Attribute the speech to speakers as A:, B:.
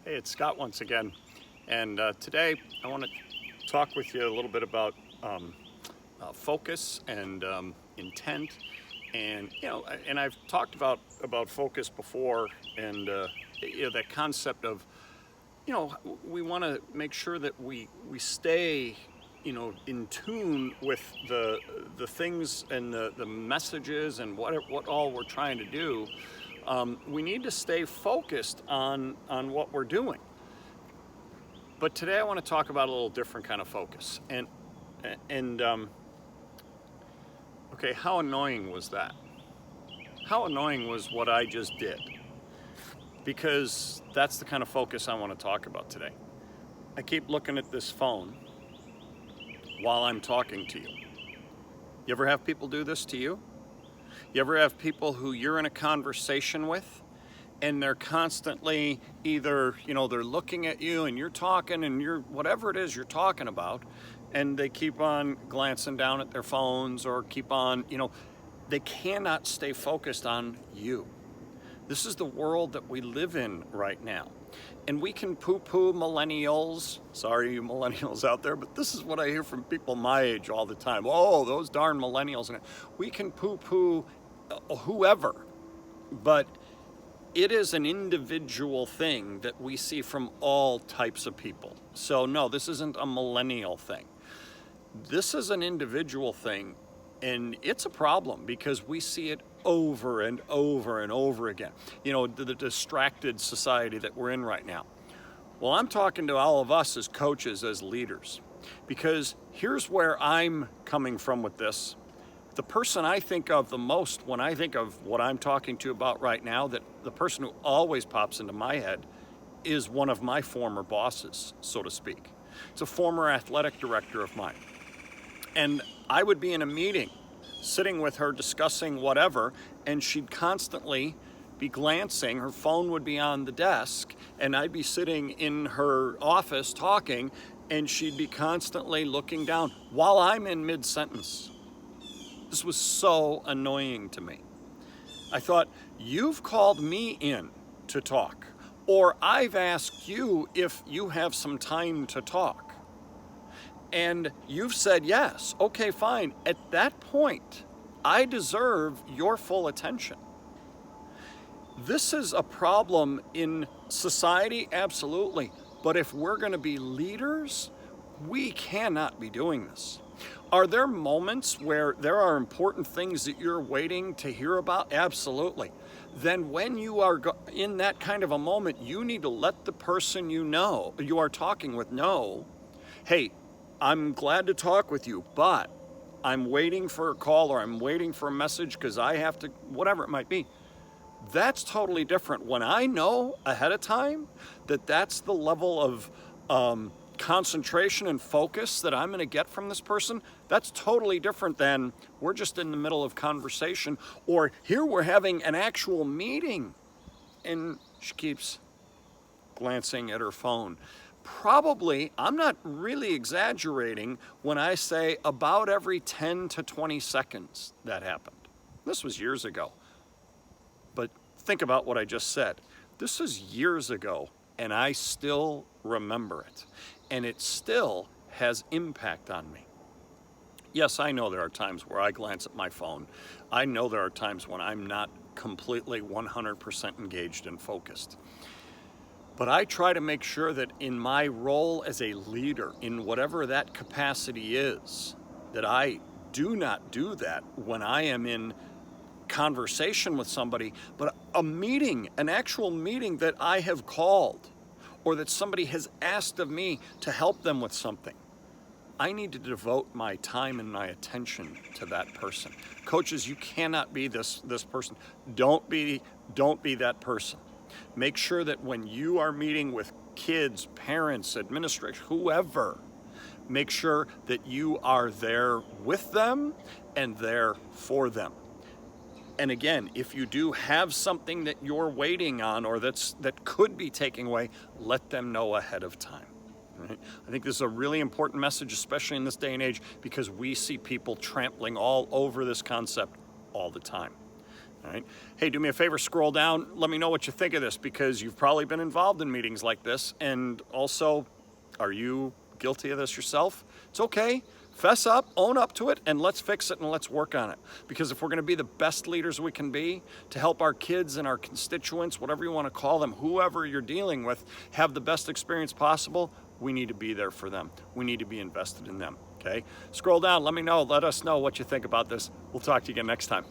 A: Hey, it's Scott once again, and today I want to talk with you a little bit about focus and intent, and and I've talked about focus before, and that concept of we want to make sure that we stay in tune with the things and the messages and what all we're trying to do. We need to stay focused on what we're doing. But today I want to talk about a little different kind of focus. And okay, how annoying was that? How annoying was what I just did? Because that's the kind of focus I want to talk about today. I keep looking at this phone while I'm talking to you. You ever have people do this to you? You ever have people who you're in a conversation with and they're constantly either, they're looking at you and you're talking and you're whatever it is you're talking about, and they keep on glancing down at their phones or keep on, they cannot stay focused on you. This is the world that we live in right now. And we can poo-poo millennials. Sorry, you millennials out there, but this is what I hear from people my age all the time. Oh, those darn millennials. And we can poo-poo whoever, but it is an individual thing that we see from all types of people. So no, this isn't a millennial thing. This is an individual thing, and it's a problem because we see it over and over and over again. The distracted society that we're in right now. Well, I'm talking to all of us as coaches, as leaders, because here's where I'm coming from with this. The person I think of the most when I think of what I'm talking to you about right now, that the person who always pops into my head is one of my former bosses, so to speak. It's a former athletic director of mine. And I would be in a meeting sitting with her discussing whatever, and she'd constantly be glancing. Her phone would be on the desk, and I'd be sitting in her office talking, and she'd be constantly looking down while I'm in mid-sentence. This was so annoying to me. I thought, you've called me in to talk, or I've asked you if you have some time to talk. And you've said yes. Okay, fine. At that point, I deserve your full attention. This is a problem in society, absolutely. But if we're going to be leaders, we cannot be doing this. Are there moments where there are important things that you're waiting to hear about? Absolutely. Then when you are in that kind of a moment, you need to let the person you are talking with know, hey, I'm glad to talk with you, but I'm waiting for a call or I'm waiting for a message because I have to, whatever it might be. That's totally different. When I know ahead of time that that's the level of concentration and focus that I'm going to get from this person, that's totally different than we're just in the middle of conversation, or here we're having an actual meeting and she keeps glancing at her phone. Probably, I'm not really exaggerating when I say about every 10 to 20 seconds that happened. This was years ago. But think about what I just said. This is years ago, and I still remember it. And it still has impact on me. Yes, I know there are times where I glance at my phone. I know there are times when I'm not completely 100% engaged and focused. But I try to make sure that in my role as a leader, in whatever that capacity is, that I do not do that when I am in conversation with somebody, but a meeting, an actual meeting that I have called, or that somebody has asked of me to help them with something. I need to devote my time and my attention to that person. Coaches, you cannot be this person. Don't be that person. Make sure that when you are meeting with kids, parents, administrators, whoever, make sure that you are there with them and there for them. And again, if you do have something that you're waiting on or that could be taken away, let them know ahead of time. Right? I think this is a really important message, especially in this day and age, because we see people trampling all over this concept all the time. All right. Hey, do me a favor, scroll down. Let me know what you think of this, because you've probably been involved in meetings like this. And also, are you guilty of this yourself? It's okay. Fess up, own up to it, and let's fix it and let's work on it. Because if we're going to be the best leaders we can be to help our kids and our constituents, whatever you want to call them, whoever you're dealing with, have the best experience possible, we need to be there for them. We need to be invested in them. Okay? Scroll down, let me know, let us know what you think about this. We'll talk to you again next time.